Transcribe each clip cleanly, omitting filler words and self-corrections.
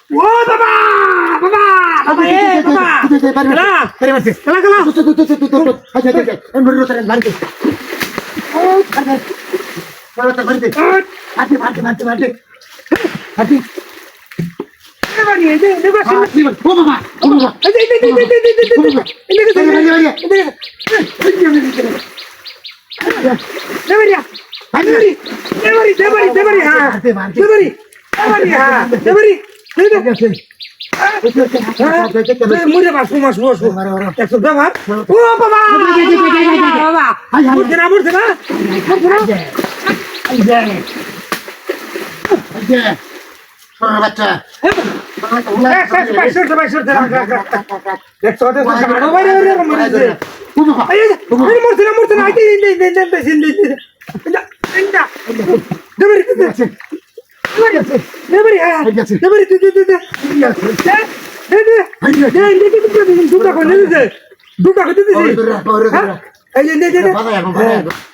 ও বাবা বাবা বাবা এ বাবা খেলা খেলা খেলা মুড়ে বাসু মাসু মাসু একশো ব্যবহার ও বাবা বাবা মুড়ছে না মুড়ছে না বাচ্চা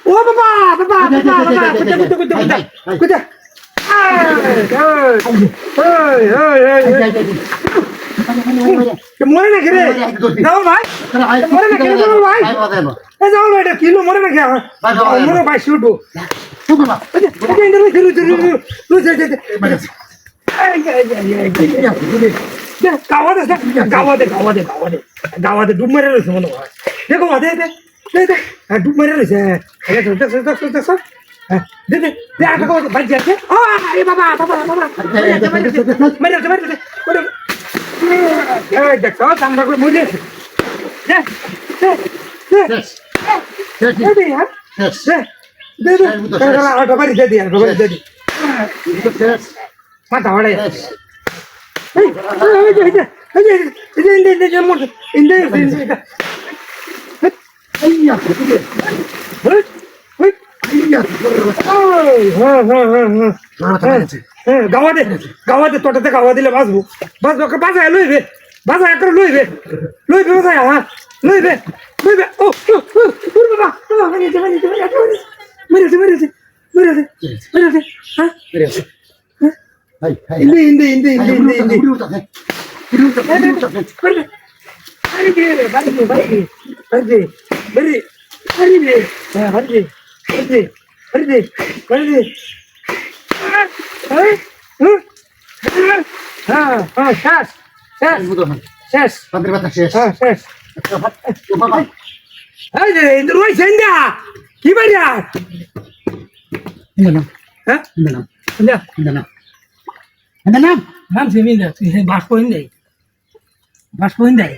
ও বাবা বাবা মরে না খেলে যাও ভাই মরে না খেলে যাও ভাই যাও ভাই এটা কিলো মরে না খেয়ে মরে ভাই শুটবো গাওয়াতে ডুব মেরে রয়েছে মনে হয় দেখো দে দে দে দে ডুব মেরে রয়েছে দে দে দে আটা গাওয়াতে বাড়ি যাচ্ছে আরে বাবা বাবা বাবা মেরে দেখো আমরা করে মরে দে দে দে দে यार दे दे आटा बारी दे दिया बारी दे दी माता वाले গাওয়াতে তোটাতে গাওয়া দিলে বাঁচবো বাঁচবো বাজায় লইবে বাজায় করে লইবে লইবে বাজায় হ্যাঁ লইবে লইবে ও বাবা মেরেছে হ্যাঁ ইন্দি শেষ কি বাড়িয়া হ্যাঁ নাম সেমি বাষ্প দেয়